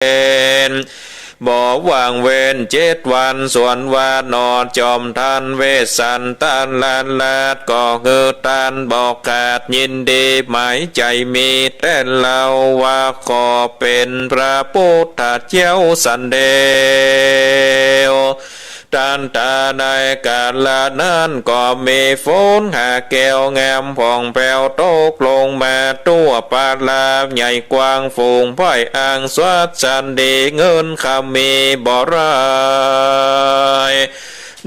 นบ่วางเว้น7 วันส่วนวานอจอมทันเวสันตันลานลาดก็คือตันบอกขาดยินดีหมายใจมีแต่เราว่าขอเป็นพระพุทธเจ้าสันเดวตันตาในกาลนั้นก็มีฝนหาแก้วงามผ่องแผ้วตกลงมาตัวปาลาใหญ่กว้างฝูงพ่อยอ่างสวัสดันดีเงินคำมีบ่ราย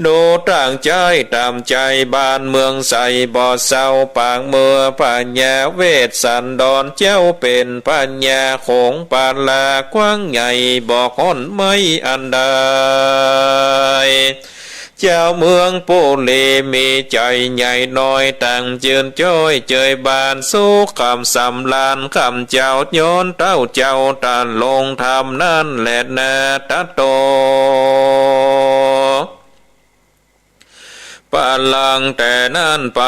ดูตั้งใจตามใจบ้านเมืองใสบ่เศร้าปางเมื่อปัญญาเวทสันดอนเจ้าเป็นปัญญาของปาลากว้างใหญ่บอกหนไม่อันใดเจ้าเมืองปุรีมีใจใหญ่น้อยตั้งจืนจ้อยเจยบานสู้คำสำลานคำเจ้าโยนเต้าเจ้าตันลงทำนั่นแหละนาตัดโตปาลังแต่นั่นไป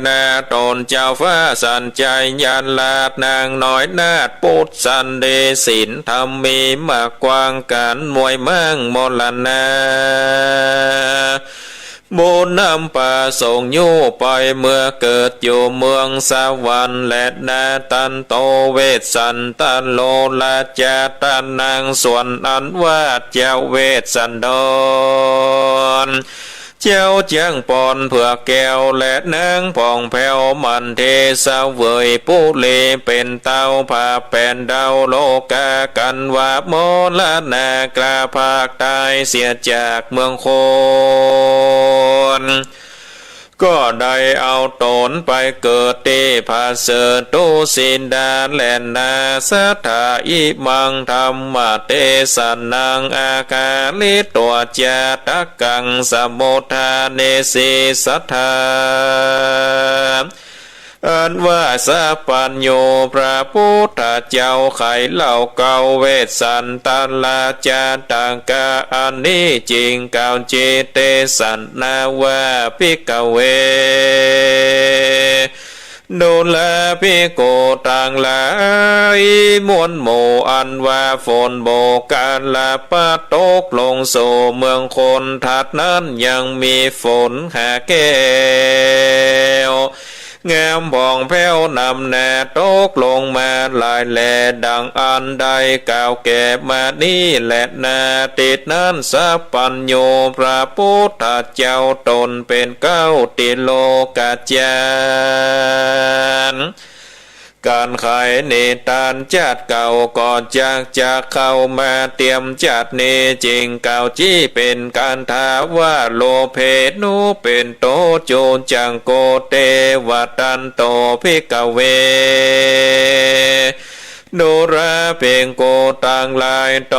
แน่ตนเจ้าฟ้าสันใจยันลาดนางน้อยนาดปุตสันเดศินธรรมมีมากกว้างกันมวยมั่งมลนาโบนำป่าส่งโยไปเมื่อเกิดอยู่เมืองสวรรค์และนาตันโตเวสสันตันโลลาจาตันนางส่วนอันว่าเจ้าเวสสันดรเจ้าเจียงปอนเผือกแก้วและนางพองแผ่วมันเทสาเวยปุเลเป็นเต้าผาแผ่นดาวโลกากันว่าโมลนากลาภาคตายเสียจากเมืองโคนก็ได้เอาตนไปเกิดที่ภาเสตุสินดาแลนนาสัทธาอิมังธรรมเตสันนังอากาลิตัวจาตกังสมุทาเนสิสัทธาอันว่าสัพพัญโยพระพุทธเจ้าไขเหล่าเก่าเวสสันตันลาจาตังกาอันนี้จริงเก่าเจเตสันนาว่าภิกขเวดูแลพิโกต่างหลายมวลหมู่อันว่าฝนโบกาลาปะตกลงสู่เมืองคนทัดนั้นยังมีฝนหาแก้วงามผ่องแผ้วนำแน่ตกลงมาลายแลดังอันใดกล่าวแก่มานี้แหละนาติดนั้นสัพพัญโยพระพุทธเจ้าตนเป็นเก้าติโลกาจารย์การขายเนตานจัดเก่าก่อนจะเข้ามาเตรียมจัดเนจริงเก่าจี้เป็นการท้าว่าโลเพนุเป็นโตโจรจังโกเตวตันโตภิกขเวโนราเพียงโกต่างลายโต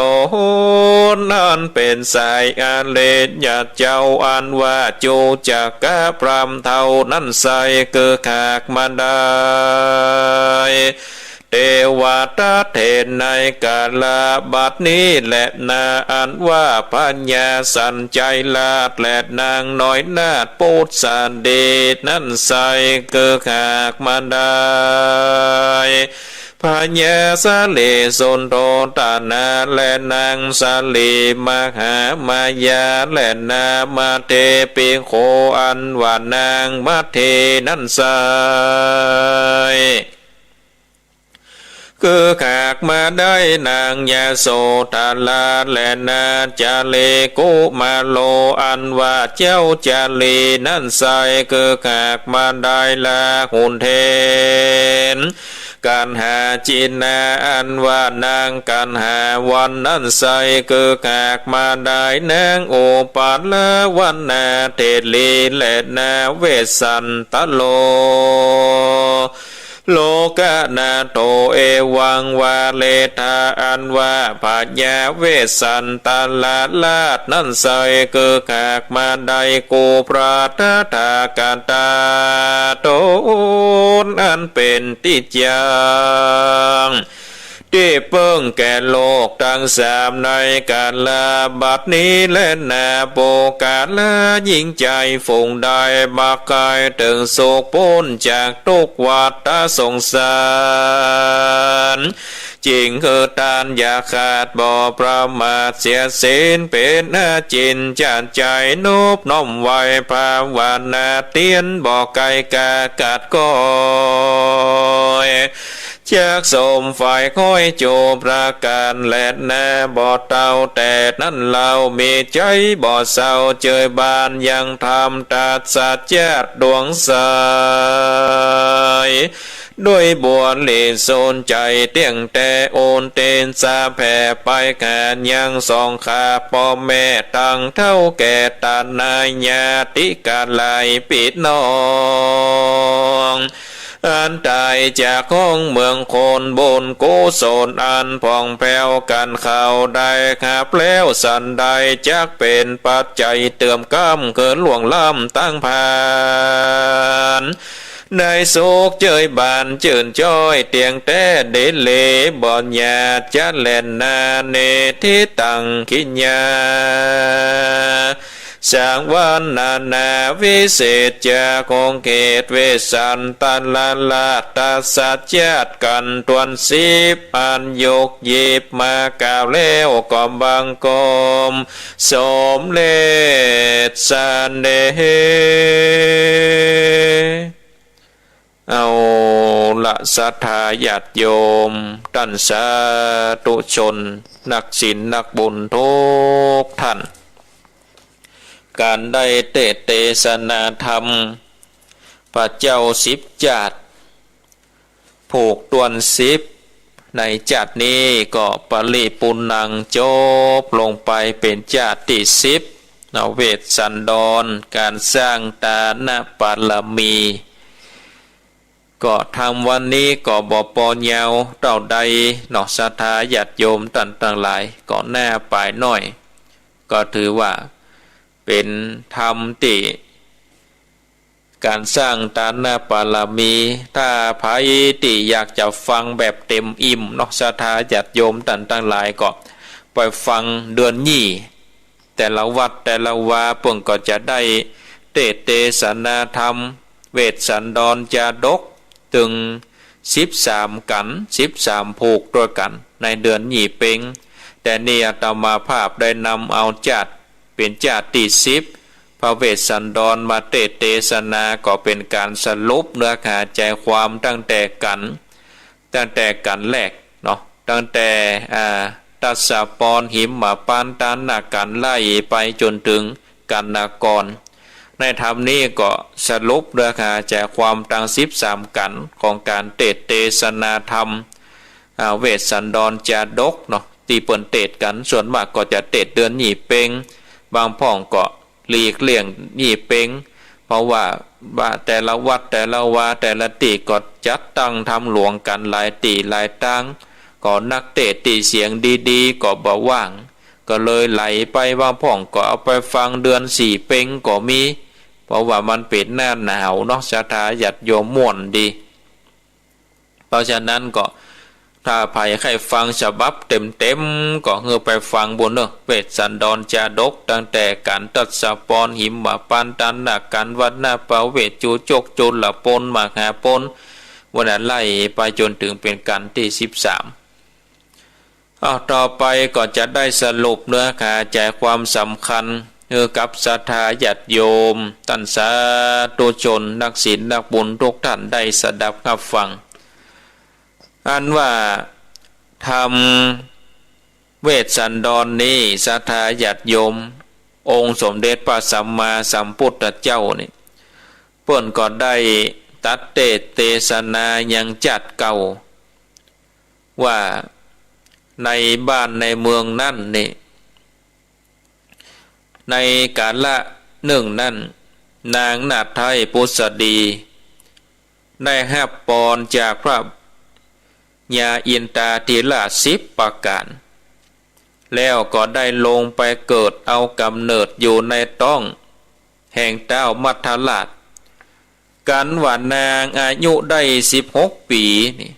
นั่นเป็นสายอาเลญญาเจ้าอันว่าจูจักกะพรามเท่านั้นใส่เกือขากมาได้เทวตาเทนในกาลาบัดนี้แหละนาอันว่าปัญญาสันใจลาดและนางน้อยนาดปุตสันเดชนั้นใส่เกือขากมาได้พญาสาลีสนโตตานาและนางสาลีมหามายาและนามาเทปิโคอันว่านางมาเทนั้นใสคือขากมาได้นางยาโสธาลาและนาจาเลกุมาโลอันว่าเจ้าจาลีนั่นใสคือขากมาได้ลาหุนเทนการหาจินนาอันว่านางการหาวันนั้นใสคือขากมาได้นางโอปาลวันนาเทลีและนาเวสันตโลโลกานาโตเอวังวาเลทาอันว่าปัญญาเวสันตลาลาดนั่นใสคือขากมาได้กูปราทธากาตาโตนอันเป็นติจัง ที่เปิ้งแก่โลกทั้งสามในกาลบัดนี้และนาโปกาลยิ่งใจฝงได้บักกายถึงโศกพ้นจากทุกวัฏสงสารจริงคือทานอย่าขาดบ่ประมาทเสียศีลเป็นอาจินจานใจนุบน้อมไว้ภาวนาเตียนบ่ไกลกากัดก้อยจากสมฝ่ายค่อยโจประการและแน่บ่เต้าแต่นั้นเรามีใจบ่เศร้าเจยบานยังทำตัดสัจจะดวงใสด้วยบวนเล่โซนใจเตียงแต่โอนเตนสาแผ่ไปแก่ยังสองขาพ่อแม่ตั้งเท่าแก่ตานายญาติกาลายปิดน้องอันตายจากห้องเมืองโคนบนโกศลอันผ่องแผ้วกันเข้าได้ขับแล้วสันใดจักเป็นปัจจัยเติมกำเกินหลวงล้ำตั้งผ่านได้โศกเจยบานเจินจ้อยเตียงแต่เดเลบ่อนยาจัดแลนนาเนทิตังขิญญาสร้างวันนาวิเศษจากองเขตเวสันตันลาลาตาสัจจัดกันตวนสิบอันยกหยิบมากล่าวแล้วก็บังกรมสมเลศสันเดเอาละศรัทธาญาติโยมท่านสาธุชนนักศีลนักบุญทุกท่านการได้เทศนาธรรมพระเจ้าสิบจาดผูกตวนสิบในจาดนี้ก็ปริปุณังจบลงไปเป็นจาดที่สิบเวทสันดรการสร้างตานะปารมีก็ทำวันนี้ก็บ่ปอเยาวเต่าใดนอกศรัทธาญาติโยมท่านทั้งหลายก็แน่ปลายน้อยก็ถือว่าเป็นธรรมติการสร้างตานะปารมีถ้าใครที่อยากจะฟังแบบเต็มอิ่มนอกศรัทธาญาติโยมท่านทั้งหลายก็ไปฟังเดือนยี่แต่ละวัดแต่ละวาเพิ่งก็จะได้เทศนาธรรมเวทสันดรจาดกถึง13กัน13ผูกด้วยกันในเดือนยี่เป็งแต่นี่อาตมาภาพได้นำเอาจัดเป็นจาติสิบพระเวสสันดรมาเทศนาก็เป็นการสรุปเนื้อหาใจความตั้งแต่กันแรกเนาะตั้งแต่ตัสสะปอนหิมมาปานตานนากันไล่ไปจนถึงกันนากรในธรรมนี้ก็สรุปเนื้อหาใจความตั้ง13กันของการเทศนาธรรมเวสสันดรจาดกเนาะที่เปิ่นเทศกันส่วนมากก็จะเทศเดือนยี่เป็งบางพ่องก็หลีกเลี่ยงยี่เป็งเพราะว่าแต่ละวัดแต่ละวาแต่ละตีก็จัดตั้งทำหลวงกันหลายตีหลายตั้งก็นักเทศตีเสียงดีๆก็บ่ว่างก็เลยไหลไปบางพ่องก็เอาไปฟังเดือนสี่เป็งก็มีเพราะว่ามันเป็นหน้าหนาวเนาะศรัทธาญาติโยมม่วนดีเพราะฉะนั้นก็ถ้าใครใครฟังฉบับเต็มก็เงือไปฟังบนเนอะเวทสันดรจาดกตั้งแต่การตัดสะปอนหิมมาปานตันนาการวัดนาปาเวทจูจกจุลปนมหาปนวันนั้นไล่ไปจนถึงเป็นการที่13ต่อไปก็จะได้สรุปเนื้อหาใจความสำคัญกับศรัทธาญาติโยมท่านสาธุชนนักศีลนักบุญทุกท่านได้สดับรับฟังอันว่าทำเวทสันดรนี้ศรัทธาญาติโยมองค์สมเด็จพระสัมมาสัมพุทธเจ้านี่เพิ่นก็ได้ตัดเทศนายังจัดเก่าว่าในบ้านในเมืองนั่นนี่ในกาลหนึ่งนั้นนางนาถไทยปุษดีได้หับปอนจากพระญาอินตาธิราช10ประการแล้วก็ได้ลงไปเกิดเอากำเนิดอยู่ในต้องแห่งเต้ามัทธราชกันว่านางอายุได้16 ปีนี่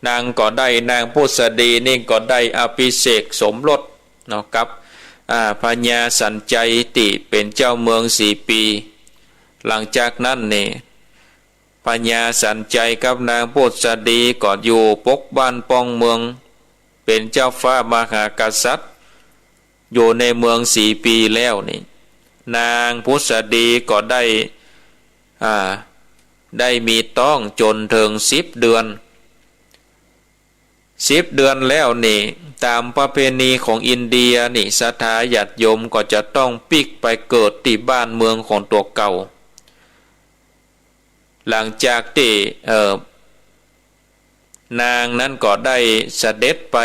นางก็ได้นางพุทธดีนี่ก็ได้อภิเษกสมรสเนาะกับพญาสันใจติเป็นเจ้าเมือง4 ปีหลังจากนั้นนี่พญาสันใจกับนางพุทธดีก็อยู่ปกบ้านป้องเมืองเป็นเจ้าฟ้ามหากษัตริย์อยู่ในเมือง4 ปีแล้วนี่นางพุทธดีก็ได้มีต้องจนถึง10 เดือน10 เดือนแล้วนี่ตามประเพณีของอินเดียนี่ศรัทธาญาติโยมก็จะต้องปิกไปเกิดที่บ้านเมืองของตัวเก่าหลังจากที่นางนั้นก็ได้เสด็จไป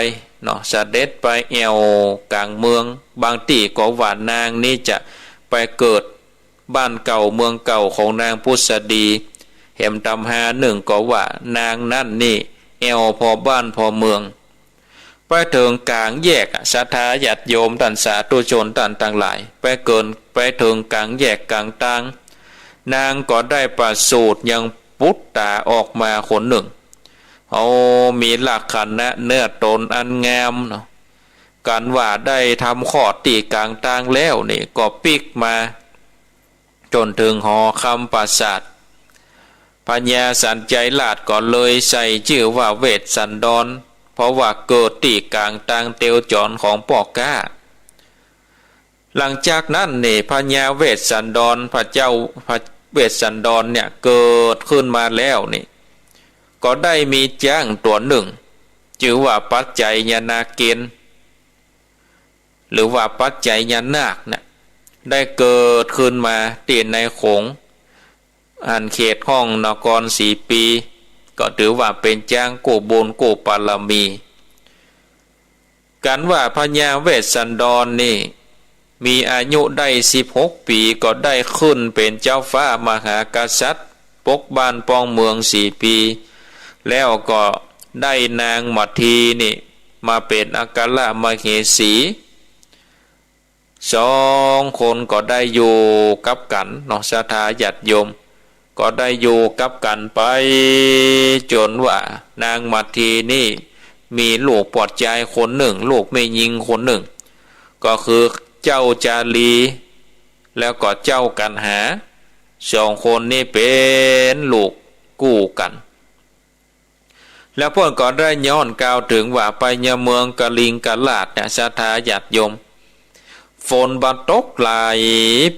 เนาะเสด็จไปแอวกลางเมืองบางที่ก็ว่านางนี้จะไปเกิดบ้านเก่าเมืองเก่าของนางพุทธดีแหมตำหาหนึ่งก็ว่านางนั่นนี่แอวพอบ้านพอเมืองไปถึงกลางแยกศรัทธาญาติโยมท่านสาธุชนท่านต่างหลายไปถึงกลางแยกกลางตางนางก็ได้ประสูติยังปุตตาออกมาคนหนึ่งมีลักษณะเนื้อตนอันงามเนาะกันว่าได้ทำขอดตีกลางตางแล้วนี่ก็ปิกมาจนถึงหอคำปราสาทพญาสันใจลาดก็เลยใส่ชื่อว่าเวสสันดรเพราะว่าเกิดตีกลางตางเตียวจรของปอก้าหลังจากนั้นนี่พญาเวสสันดรพระเวสสันดรเนี่ยเกิดขึ้นมาแล้วนี่ก็ได้มีจ้างตัวหนึ่งชื่อว่าปัจจัยญานาเกณฑ์หรือว่าปัจจัยญานาคเนี่ยได้เกิดขึ้นมาตีในโขงเขตห้องนคร4 ปีก็ถือว่าเป็นจ้างกู้บุญกู้บารมีกันว่าพญาเวสสันดรนี่มีอายุได้16 ปีก็ได้ขึ้นเป็นเจ้าฟ้ามหากษัตริย์ปกบ้านป้องเมือง4 ปีแล้วก็ได้นางมัททีนี่มาเป็นอัครมเหสี2 คนก็ได้อยู่กับกันเนาะศรัทธาญาติโยมก็ได้อยู่กับกันไปจนว่านางมัททีนี่มีลูกปลอดใจคนหนึ่งลูกไม่ยิงคนหนึ่งก็คือเจ้าจารีแล้วก็เจ้ากันหา2 คนนี่เป็นลูกกู้กันแล้วพ่อก็ได้ย้อนกล่าวถึงว่าไปยังเมืองกลิงกลาดเนี่ยศรัทธาญาติโยมฝนบรรตกหลาย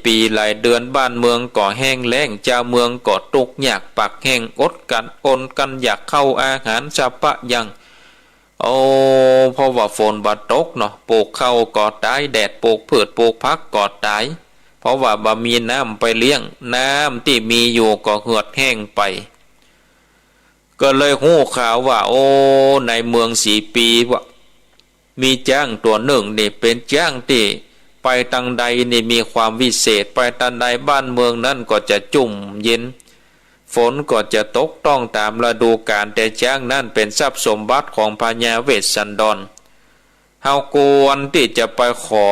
ปีหลายเดือนบ้านเมืองก็แห้งแล้งเจ้าเมืองก็ตุกอยากปักแห้งอดกันอยากเข้าอาหารสัพยังเพราะว่าฝนบรรตกเนาะปลูกข้าวก็ตายแดดปลูกพืชปลูกผักก็ตายเพราะว่าบ่มีน้ำไปเลี้ยงน้ำที่มีอยู่ก็เหือดแห้งไปก็เลยหู้ข่าวว่าในเมือง4 ปีว่ามีจ้างตัวหนึ่งนี่เป็นจ้างที่ไปทางใดนี่มีความวิเศษไปทางใดบ้านเมืองนั้นก็จะจุ่มเย็นฝนก็จะตกต้องตามฤดูกาลแต่จ้างนั้นเป็นทรัพย์สมบัติของพญาเวสสันดรเฮาควรที่จะไปขอ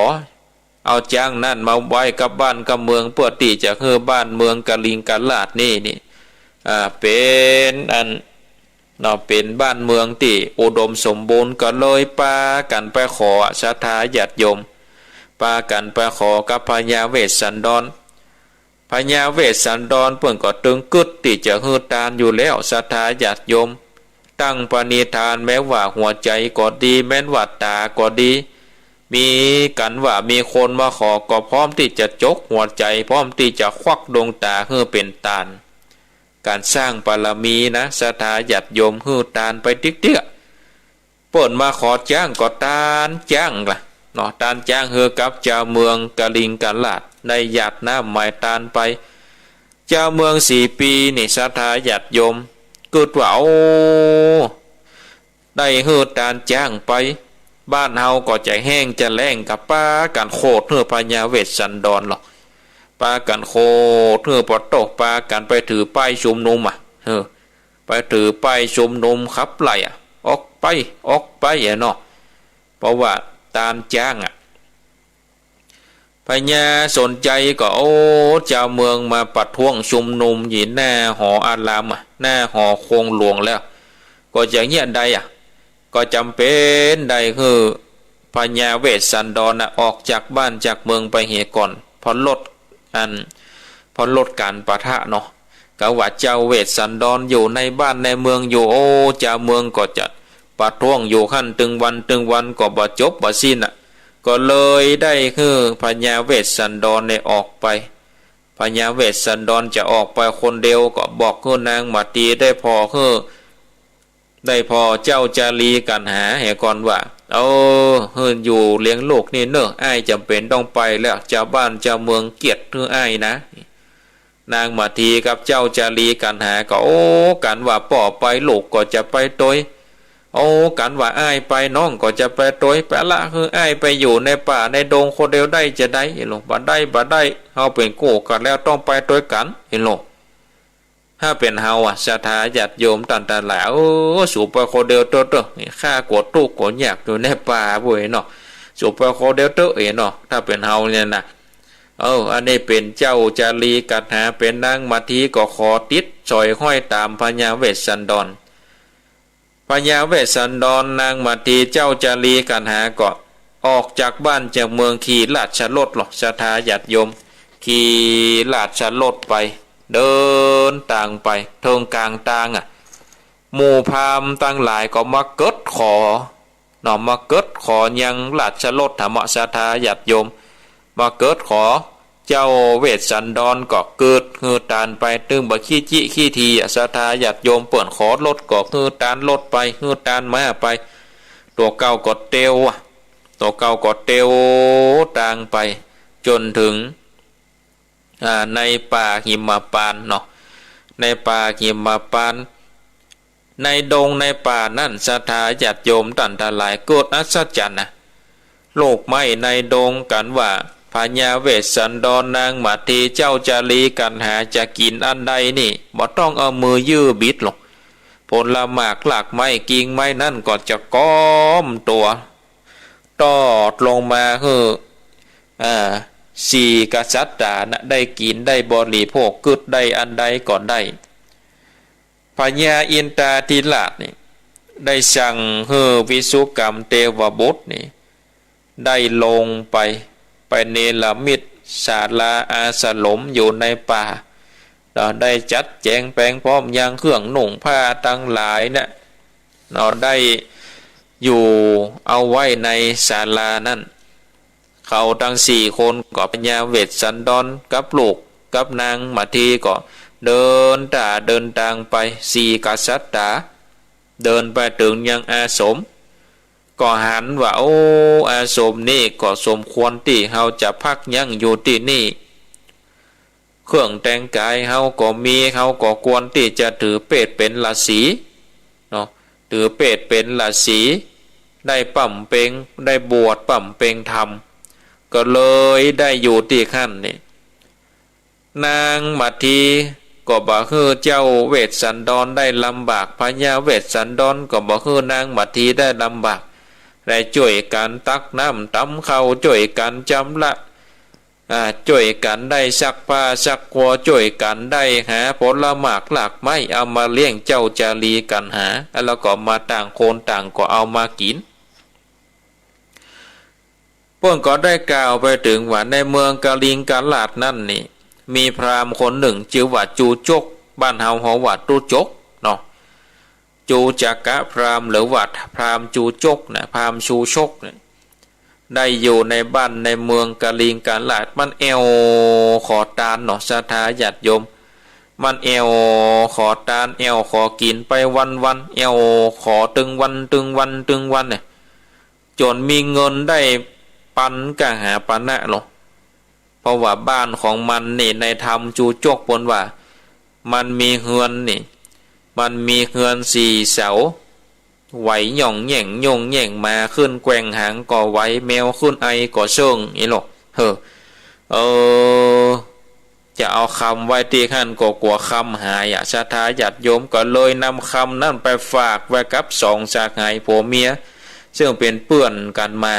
เอาจ้างนั้นมาไว้กับบ้านกับเมืองเพื่อที่จะให้บ้านเมืองกลิงกลาดนี่เป็นเป็นบ้านเมืองที่อุดมสมบูรณ์ก็เลยปากันไปขอศรัทธาญาติโยมปากันไปขอกับพญาเวสสันดรพญาเวสสันดรเพิ่นก็ตึงกึดที่จะฮือตานอยู่แล้วศรัทธาญาติโยมตั้งปณิธานแม้ว่าหัวใจก็ดีแม้นว่าตาก็ดีมีกันว่ามีคนมาขอก็พร้อมที่จะจกหัวใจพร้อมที่จะควักดวงตาให้เป็นตาลการสร้างบารมีนะศรัทธาญาติโยมฮือตานไปติ๊กเตี้ยเปิดมาขอจ้างก็ตานจ้างล่ะเนาะตานจ้างเฮือกับเจ้าเมืองกลิงกลาดในหยาดน้ำหมายตานไปเจ้าเมือง4 ปีนี่ศรัทธาญาติโยมเกิดว่าได้เฮือตานจ้างไปบ้านเฮาก็จะแห้งจะแล้งกับป้ากันโคตรเฮือพญาเวสสันดรหรอกปากันโคเธอปอตกปากันไปถือป้ายชุมนุมไปถือป้ายชุมนุมขับไล่ออกไปเนาะเพราะว่าตามจ้างพญาสนใจก็เจ้าเมืองมาประท้วงชุมนุมอยู่หน้าหออารามหน้าหอโคงหลวงแล้วก็ ก็อย่างเงี้ยใดก็จำเป็นใดคือพญาเวสสันดรออกจากบ้านจากเมืองไปเหก่อนพอลดการปะทะเนาะก็ว่าเจ้าเวสสันดรอยู่ในบ้านในเมืองอยู่โอ้เจ้าเมืองก็จะปะท้วงอยู่ขั้นตึงวันก็บ่จบบ่สิ้นก็เลยได้คือพญาเวสสันดรได้ออกไปพญาเวสสันดรจะออกไปคนเดียวก็บอกคือนางมาตีได้พอเจ้าจารีกันหาเหก่อนว่าอยู่เลี้ยงลูกนี่เนอะอ้ายจำเป็นต้องไปแล้วเจ้าบ้านเจ้าเมืองเกลียดคืออ้ายนะนางมาทีกับเจ้าจารีกันหาก็กันว่าป่อไปลูกก็จะไปโดยกันว่าอ้ายไปน้องก็จะไปโดยแปละคืออ้ายไปอยู่ในป่าในดงคนเดียวได้จะได้เห็นหรอบ่ได้เฮาเป็นกู้กันแล้วต้องไปโดยกันเห็นหรอถ้าเป็นเฮาศรัทธาญาติโยมตันตาหลาสูบไปคนเดียวเตอะข้ากดตู้กดอยากอยู่ในป่าบ่อยเนาะสูบไปคนเดียวเตอะเนาะถ้าเป็นเฮาเนี่ยนะอันนี้เป็นเจ้าจารีกัดหาเป็นนางมาทีก็ขอติดซอยห้อยตามพญาเวสสันดรพญาเวสสันดรนางมาทีเจ้าจารีกัดหาก็ออกจากบ้านจากเมืองขี่ลาดชรถหรอกศรัทธาญาติโยมขี่ลาดชรถไปเดินต่างไปเทิงกลางต่างหมู่พราหมณ์ตั้งหลายก็มาเกิดขอมาเกิดขอยังลาดชรถธรรมศรัทธาญาติโยมมาเกิดขอเจ้าเวสสันดรก็เกิดฮือตานไปตึงบ่ขี้จิขี้ทีศรัทธาญาติโยมเปิ่นขอลดก็ฮือตานลดไปฮือตานมาไปตัวเก่าก็เตียวต่างไปจนถึงในป่าหิมพานต์เนาะในป่าหิมพานต์ในดงในป่านั่นศรัทธาญาติโยมตันตาหลายเกิดอัศจรรย์โลกไหม้ในดงกันว่าพญาเวสสันดรนางมาทีเจ้าจารีกันหาจะกินอันใดนี่บ่ต้องเอามือยื้อบิดหรอกผลละหมากหลากไม้กิ่งไม้นั่นก็จะก้อมตัวตอดลงมาสี่กษัตริย์ได้กินได้บริโภคกึดได้อันใดก่อนได้พญาอินทราธิราชนี่ได้สั่งวิสุกรรมเทวบุตรนี่ได้ลงไปเนรมิตศาลาอาสลมอยู่ในป่าได้จัดแจงแปลงพร้อมยังเครื่องนุ่งผ้าตั้งหลายได้อยู่เอาไว้ในศาลานั้นเขาทั้ง4 คนก็พญาเวสสันดรกับลูกกับนางมาทีก็เดินทางไป4 กษัตริย์เดินไปถึงยังอาสมก็หันว่าอาสมนี่ก็สมควรที่เฮาจะพักยังอยู่ที่นี่เครื่องแต่งกายเฮาก็มีเฮาก็ควรที่จะถือเปตเป็นราศีเนาะถือเปตเป็นราศีได้ปั่มเปงได้บวชปั่มเปงธรรมก็เลยได้อยู่ที่ขั้นนี่นางมาทีก็บอกเจ้าเวสสันดรได้ลำบากพญาเวสสันดรก็บอกนางมาทีได้ลำบากได้ช่วยกันตักน้ำตำข้าวช่วยกันจำละช่วยกันได้ซักผ้าซักหัวช่วยกันได้หาผลหมากหลากไม้เอามาเลี้ยงเจ้าจารีกันหาแล้วก็มาต่างคนต่างก็เอามากินพวกก็ได้กล่าวไปถึงว่าในเมืองกาลิงกาลาดนั่นนี่มีพราหมณ์คนหนึ่งชื่อว่าจูจกบ้านเฮาว่าตูจกเนาะจูจักะพราหมณ์หรือว่าพราหมณ์จูจกพราหมณ์ชูชกได้อยู่ในบ้านในเมืองกาลิงกาลาดมันขอทานเนาะศรัทธาญาติโยมมันขอทานขอกินไปวันขอตึงวันเนี่ยจนมีเงินได้ปันกะหาปานะหรอเพราะว่าบ้านของมันนี่ในธรรมจูจกปนว่ามันมีเฮือนนี่มันมีเฮือน4 เสาไหวหย่องแย่งโยงแย่งมาขึ้นแกว่งหางก่อไหวแมวขึ้นไอก่อเชิงนี่หรอกจะเอาคำไว้ที่ขั้นก็กลัวคำหายศรัทธาญาติโยมก็เลยนำคำนั่นไปฝากไว้กับ2 สหายผัวเมียซึ่งเป็นเพื่อนกันมา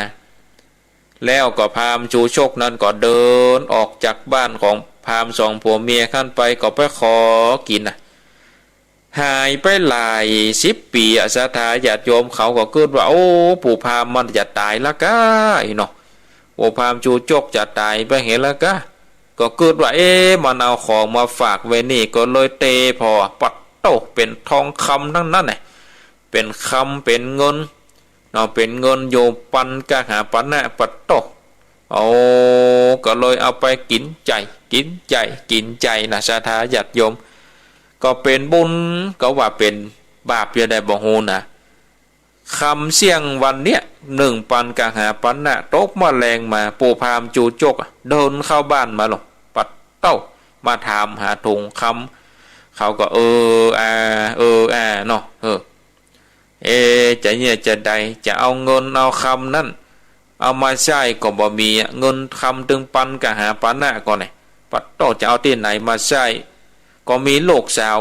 แล้วก็พราหมณ์ชูชกนั้นก็เดินออกจากบ้านของพราหมณ์2 ผัวเมียขั้นไปก็ไปขอกิน หายไปหลาย10 ปีศรัทธาญาติโยมเขาก็เกิดว่าโอ้ปู่พามมันจะตายละกะเนาะปู่พามจูจกจะตายไปเห็นละกะก็เกิดว่ามันเอาของมาฝากไว้นี่ก็เลยเตพอปัดโตเป็นทองคำทั้งนั้นเลยเป็นคำเป็นเงินเนาะเป็นเงินโยปันกะหาปันนะปัดโตเอาก็เลยเอาไปกินใจนะศรัทธาญาติโยมก็เป็นบุญก็ว่าเป็นบาปอย่าได้บ่ฮู้นะคำเสี่ยงวันเนี้ย1 ปันกะหาปันนะตกแมลงมาปู่พามจูจกเดินเข้าบ้านมาหรอกปัดเต้ามาถามหาถุงคำเขาก็เนาะจะเนี่ยจะใดจะเอาเงินเอาคำนั่นเอามาใช้ก็บ่มีเงินคำ1 ปันกะหาปันนะก่อนไหนปัดเต้าจะเอาที่ไหนมาใช้ก็มีลูกสาว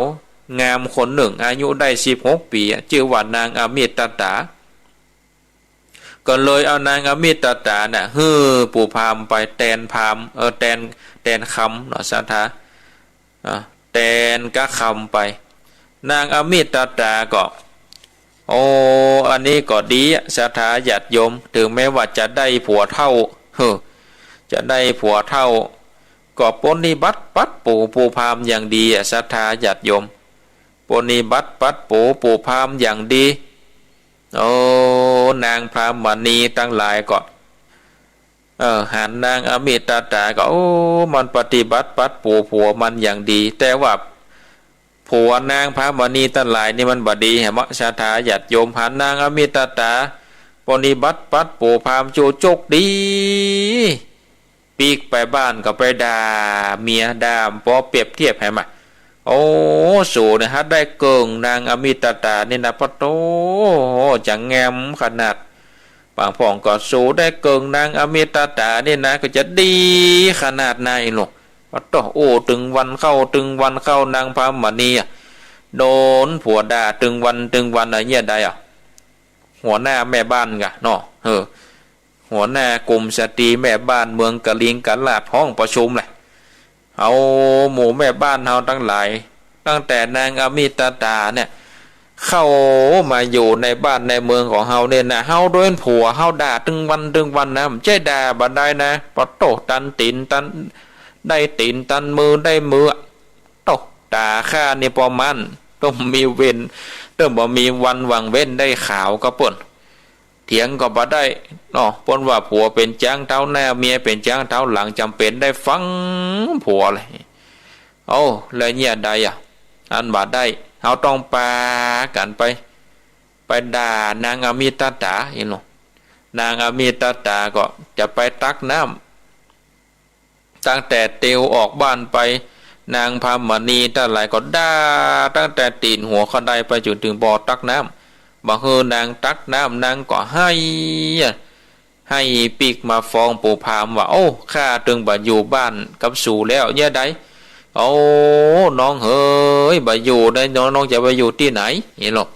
งามคนหนึ่งอายุได้16 ปีชื่อว่านางอมิตตาก็เลยเอานางอมิตตาน่ะปู่พามไปแตนพามแตนคำเนาะศรัทธาแตนกะคำไปนางอมิตตาก็อันนี้ก็ดีศรัทธาญาติโยมถึงแม้ว่าจะได้ผัวเท่าจะได้ผัวเท่าก็ปฏิบัติปัดปู่พามอย่างดีศรัทธาญาติโยมปฏิบัติปัดปู่พามอย่างดีนางพรามณีตั้งหลายก็หันนางอมิตตาก็มันปฏิบัติปัดผัวมันอย่างดีแต่ว่าผัวนางพรามณีตั้งหลายนี่มันบ่ดีเหรอศรัทธาญาติโยมหันนางอมิตตาปฏิบัติปัดปู่พามจูจกดีปีกไปบ้านก็ไปด่าเมียด่าพอเปรียบเทียบให้มาสู่นะฮะได้เกิงนางอมิตตานี่นะปะโตจังแงมขนาดบางพ่องก็สู่ได้เกิงนางอมิตตานี่นะก็จะดีขนาดไหนหรอกปะโตตึงวันเข้านางพามณีโดนผัวด่าตึงวันอะไรเงี้ยได้หัวหน้าแม่บ้านกะเนาะหัวหน้ากลุ่มสตรีแม่บ้านเมืองกะลิงกะลาดห้องประชุมเลยเอาหมู่แม่บ้านเฮาทั้งหลายตั้งแต่นางอมิตตาเนี่ยเข้ามาอยู่ในบ้านในเมืองของเฮาเนี่ยนะเฮาโดนผัวเฮาด่าตึงวันนะไม่ใช่ด่าบัดได้นะปะโตตันตีนตันได้ตีนตันมือได้มือโตด่าข้านี่ประมาณต้องมีเว้นต้องบ่มีวันวางเว้นได้ข่าวก็ป่นเถียงก็บ่ได้ปนว่าผัวเป็นจ้างเท้าหน้าเมียเป็นจ้างเท้าหลังจำเป็นได้ฟังผัวเลยแล้วเนี่ยใดอันบ่ได้เขาต้องปากันไปด่านางอมิตตาเห็นหรอนางอมิตตาก็จะไปตักน้ำตั้งแต่เตียวออกบ้านไปนางพามณีตั้งหลายก็ด่าตั้งแต่ตีนหัวเขาได้ไปจนถึงบ่อตักน้ำบางคืนนางตักน้ำนางก็ให้ปีกมาฟ้องปู่พามว่าข้าตึงบ่อยู่บ้านกับสู่แล้วเนี่ยได้น้องเฮ้ยบ่อยู่ได้น้องจะไปอยู่ที่ไหนเห็นหรอ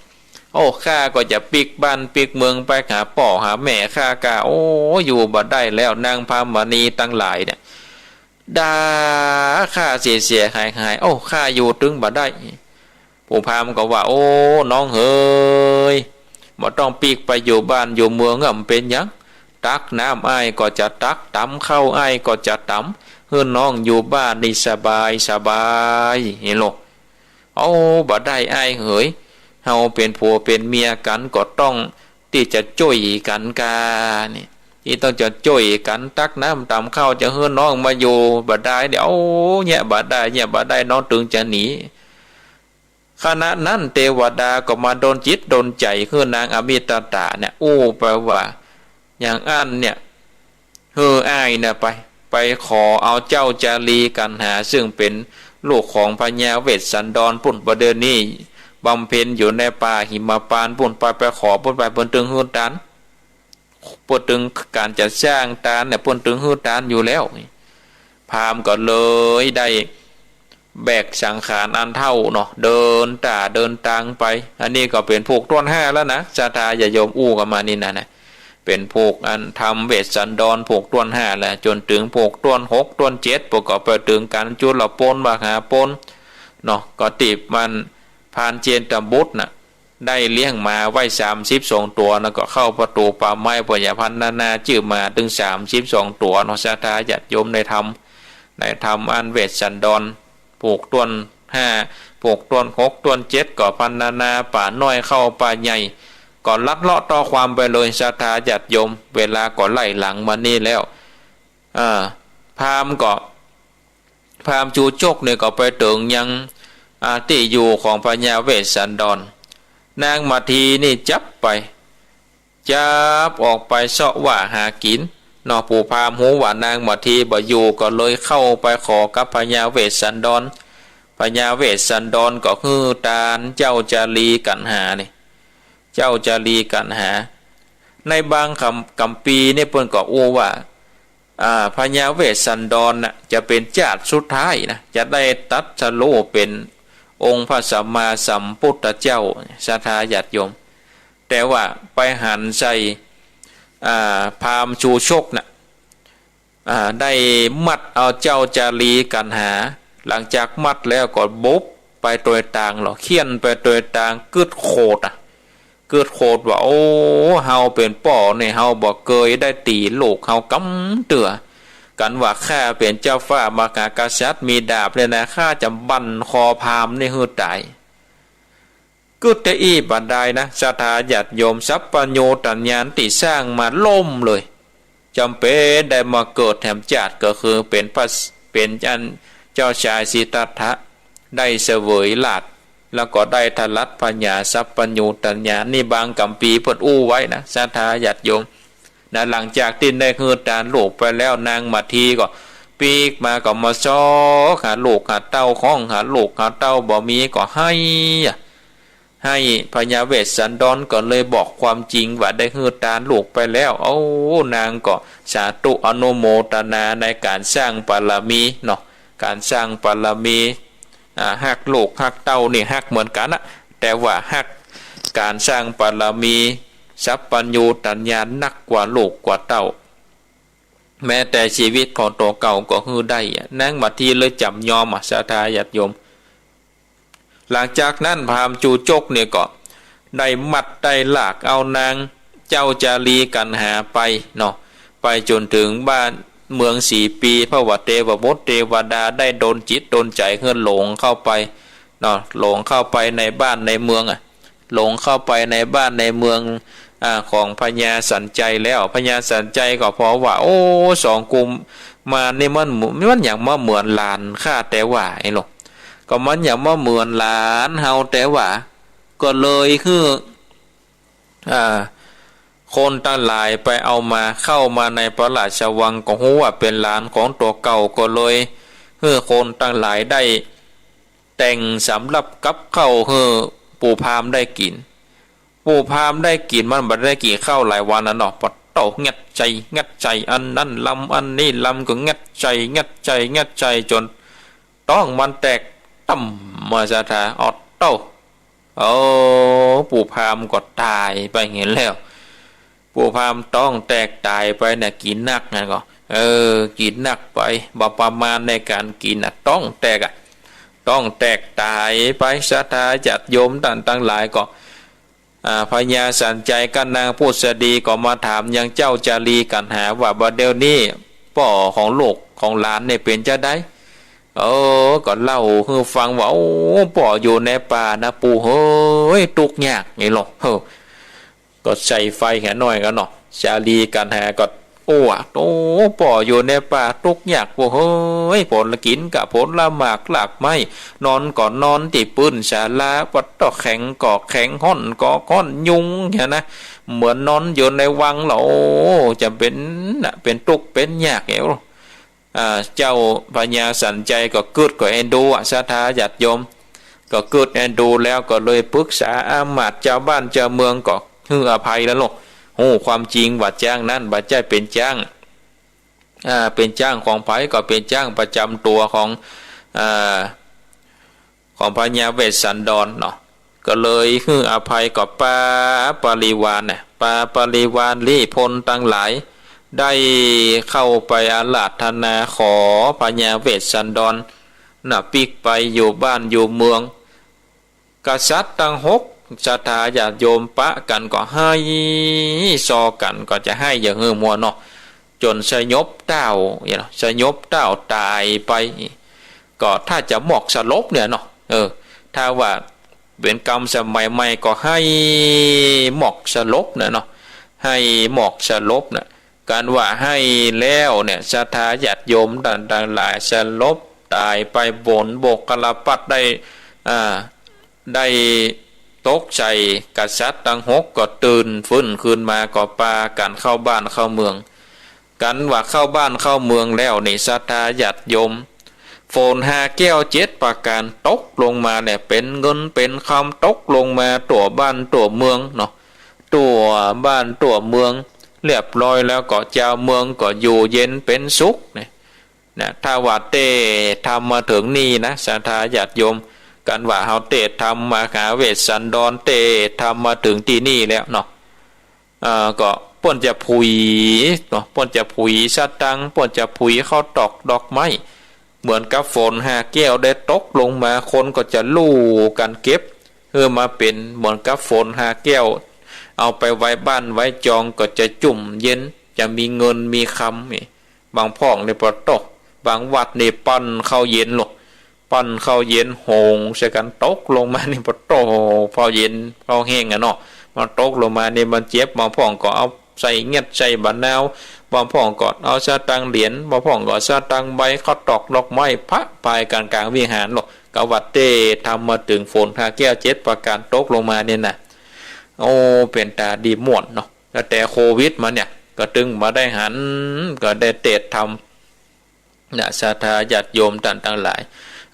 ข้าก็จะปีกบ้านปีกเมืองไปหาป่อหาแม่ข้ากะอยู่บ่ได้แล้วนางพามณีตั้งหลายเนี่ยด่าข้าเสียหายข้าอยู่ตึงบ่ได้ปู่พามก็ว่าน้องเฮ้ยบ่ต้องปีกไปอยู่บ้านอยู่เมืองเป็นยังตักน้ำอ้ายก็จะตักตำเข้าอ้ายก็จะตำเฮือน้องอยู่บ้านนี่สบายเห็นหรอบ่ได้อ้ายเฮ้ยเฮาเป็นผัวเป็นเมียกันก็ต้องที่จะช่วยกันกานี่ที่ต้องจะช่วยกันตักน้ำตำเข้าจะเฮือน้องมาอยู่บ่ได้เดี๋ยวเนี่ยบ่ได้น้องตึงจะหนีขณะนั้นเทวดาก็มาโดนจิตโดนใจคือนางอมิตตาเนี่ยแปลว่าอย่างอันเนี่ยอ้ายเนี่ยไปขอเอาเจ้าจารีกันหาซึ่งเป็นลูกของพญาเวสสันดรปุ่นประเดินนี้บำเพ็ญอยู่ในป่าหิมพานต์ปุ่นไปขอปุ่นไปปุ่นตึงหื้อตานปุ่นตึงการจะสร้างตานเนี่ยปุ่นตึงหื้อตานอยู่แล้วพามก็เลยได้แบกสังขารอันเท่าเนาะเดินทางไปอันนี้ก็เป็นพวกต้น5แล้วนะศรัทธาอย่าโยมกันมานี่นะเป็นพวกอันทำเวสสันดรพวกต้น5แหละจนถึงพวกต้น6ต้น7ประกอบไปถึงการจุลปนมหาปนเนาะก็ติบมัน พานเจนตบุตรน่ะได้เลี้ยงมาไว้32ตัวแล้วก็เข้าประตูป่าไม้ปัญญาพันนาจื่อมาถึง32ตัวเนาะศรัทธาญาติโยมในธรรมอันเวสสันดรปลูกต้น5ปลูกต้น6ต้น7ก็พันนาป่าน้อยเข้าป่าใหญ่ก่อนลัดเลาะต่อความไปเลยศรัทธาญาติโยมเวลาก่อนไล่หลังมานี่แล้วพามจูจกเนี่ยก็ไปถึงยังที่อยู่ของพญาเวสสันดรนางมาทีนี่จับออกไปเสาะว่าหากินนอปู่พามหูว่านางมาทีบ่อยู่ก็เลยเข้าไปขอกับพญาเวสสันดรพญาเวสสันดรก็คือตาลเจ้าจารีกันหานี่เจ้าจารีกันหาในบางคำปีนี่เพิ่นก็อู้ว่าพญาเวสสันดรน่ะจะเป็นชาติสุดท้ายนะจะได้ตัดสโลเป็นองค์พระสัมมาสัมพุทธเจ้าศรัทธาญาติโยมแต่ว่าไปหันใส่พามชูชกน่ะได้มัดเอาเจ้าจารีกันหาหลังจากมัดแล้วก็บุบไปตัวต่างหรอเขียนไปตัวต่างกึดโคดว่าโอ้เฮาเป็นป่อเนี่ยเฮาบ่เคยได้ตีลูกเฮากำเตือกันว่าข้าเป็นเจ้าฟ้ามหากษัตริย์มีดาบเลยนะข้าจะบั่นคอพามนี่ฮือตายกึดแต่อีบัดใดนะศรัทธาญาติโยมสัพพโญตัญญาณติสร้างมาล่มเลยจำเป็นได้มาเกิดแถมจัดก็คือเป็นเจ้าชายสิทธัตถะได้เสวยลาภแล้วก็ได้ทลัดปัญญาสัพพโญตัญญาณนี่บางกัมปีเพิ่นอู้ไว้นะศรัทธาญาติโยมนะหลังจากที่ได้ฮือตาลูกไปแล้วนางมาทีก็ปีกมาก็มาซ้อหาลูกหาเต้าของหาลูกหาเต้าบ่มีก็ให้พญาเวสสันดรก็เลยบอกความจริงว่าได้ฮือตาลูกไปแล้วโอ้นางก็สาธุอนุโมทนาในการสร้างบารมีเนาะการสร้างบารมีฮักลูกฮักเต้านี่ฮักเหมือนกันนะแต่ว่าฮักการสร้างบารมีสัพพัญญูตัญญานักกว่าลูกกว่าเต้าแม้แต่ชีวิตของตัวเก่าก็คือได้นางมาทีเลยจำยอมศรัทธาญาติโยมหลังจากนั้นพราหมณ์จูจกเนี่ยก็ได้มัดได้ลากเอานางเจ้าจารีกันหาไปเนาะไปจนถึงบ้านเมือง4 ปีพระวัตเทวมตเทวดาได้โดนจิตโดนใจเฮือนหลงเข้าไปเนาะหลงเข้าไปในบ้านในเมืองหลงเข้าไปในบ้านในเมืองของพญาสันใจแล้วพญาสันใจก็เพราะว่าโอ้สองกลุ่มมานี่มันอย่างมาเหมือนหลานข้าแต่ว่าไอ้หรอกก็มันอย่างมาเหมือนหลานเฮาแต่ว่าก็เลยคือคนตั้งหลายไปเอามาเข้ามาในพระราชวังก็ฮู้ว่าเป็นหลานของตัวเก่าก็เลยคนตั้งหลายได้แต่งสำหรับกับเข้าปู่พามได้กินปู่พามได้กินมันบ่ได้กินข้าวหลายวันแล้วเนาะปะเต้างัดใจอันนั้นลำอันนี้ลำก็งัดใจจนต้องมันแตกต่ำมาซะท่าอดเต้าปู่พามก็ตายไปเห็นแล้วปู่พามต้องแตกตายไปเนี่ยกินนักนั่นก็กินนักไปบ่ประมาณในการกินต้องแตกตายไปศรัทธาญาติโยมต่างหลายก็พญาสันใจกันนางพุทธดีก็มาถามยังเจ้าจารีกันหาว่าบัดเดี๋ยวนี้ป่อของลูกของหลานเนี่ยเป็นจะได้ก็เล่าคือฟังว่าโอ้ป่ออยู่ในป่านะปู่เฮ้ยตุกยากไงหรอกก็ใส่ไฟแค่น้อยกันเนาะจารีกันหาก็โอ้ป่ออยู่ในป่าตุกยากปู่เฮ้ยผลกินกับผลละหมากหลากไม้นอนก่อนนอนที่ปืนศาลาปัดต่อแข็งก่อแข็งห้อนก่อก้อนยุงแค่นะเหมือนนอนอยู่ในวังเหรอจะเป็นตุกเป็นยากเอวเจ้าพญาสันใจก็เกิดก็เอ็นดูศรัทธาญาติโยมก็เกิดเอ็นดูแล้วก็เลยปรึกษาอามาตย์เจ้าบ้านเจ้าเมืองก็ฮืออภัยแล้วลูกความจริงว่าจ้างนั้นบัดใจเป็นจ้างของไผก็เป็นจ้างประจำตัวของพญาเวสสันดรเนาะก็เลยฮืออภัยกับป้าปริวานปริวานลี้พลตั้งหลายได้เข้าไปอาราธนาขอพญาเวสสันดรปิกไปอยู่บ้านอยู่เมือง กษัตริย์ตั้งหกศรัทธาญาติโยมปะกันก็ให้ซอกันก็จะให้อย่างเฮือมัวเนาะจนสยบเต้าอย่างเนาะสยบเต้าตายไปก็ถ้าจะหมอกสลบเนี่ยเนาะถ้าว่าเป็นกรรมสมัยใหม่ก็ให้หมอกสลบเนี่ยเนาะให้หมอกสลบเนี่ยการว่าให้แล้วเนี่ยศรัทธาญาติโยมต่างๆหลายสลบตายไปบนบกกระปัดได้ตกใจกษัตริย์ตั้งหกก็ตื่นฟื้นคืนมาก็ปากันเข้าบ้านเข้าเมืองกันว่าเข้าบ้านเข้าเมืองแล้วนี่ศรัทธาญาติโยมโฟน5 แก้ว7 ประการตกลงมาเนี่ยเป็นเงินเป็นคำตกลงมาตัวบ้านตัวเมืองเนาะตัวบ้านตัวเมืองเรียบร้อยแล้วก็เจ้าเมืองก็อยู่เย็นเป็นสุขเนี่ยถ้าว่าเตทำมาถึงนี่นะศรัทธาญาติโยมกันว่าเฮาเตทำมาหาเวสสันดรเตทำมาถึงที่นี่แล้วเนาะก็ป่นจะผุยเนาะป่นจะผุยสตังป่นจะผุยเข้าตอกดอกไม้เหมือนกับฝน5 แก้วได้ตกลงมาคนก็จะลู่กันเก็บเพื่อมาเป็นเหมือนกับฝน5 แก้วเอาไปไว้บ้านไว้จองก็จะจุ่มเย็นจะมีเงินมีคำบางพ่องในปตกบางวัดในปั้นเข้าเย็นหรอกปั้นเข้าเย็นโหงใส่กันตกลงมาในปตกพอเย็นพอแห้งเนาะมันตกลงมาในมันเจ็บบางพ่องก็เอาใส่เงียดใส่บะนาวบางพ่องก็เอาสตังเหรียญบางพ่องก็สตังใบเขาตอกดอกไม้พระปลายกลางวิหารหรอกกวัดเต้ทำมาถึงฝน5 แก้ว7 ประการตกลงมาเนี่ยนะโอ้เป็นตาดีม่วนเนาะแต่โควิดมาเนี่ยก็ตึงมาได้หันก็ได้เตะทำนะศรัทธาญาติโยมต่างๆหลาย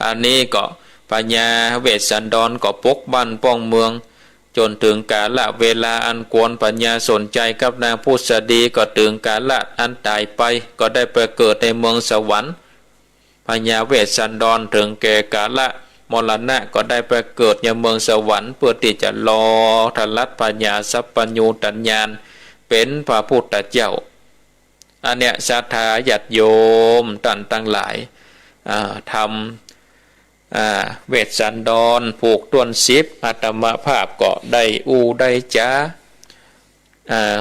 อันนี้ก็ปัญญาเวสสันดรก็ปกบ้านป้องเมืองจนถึงกาลเวลาอันควรปัญญาสนใจกับนางพุทธดีก็ถึงกาลอันตายไปก็ได้ไปเกิดในเมืองสวรรค์ปัญญาเวสสันดรถึงแก่กาลมรณะก็ได้ไปเกิดในเมืองสวรรค์เพื่อที่จะรอทลัดปัญญาสัพพัญญูตัญญาณเป็นพระพุทธเจ้าอันเนี้ยศรัทธาญาติโยมต่างหลายทำเวสสันดรผูกต้นซิบอาตมาภาพก็ได้ได้จ้า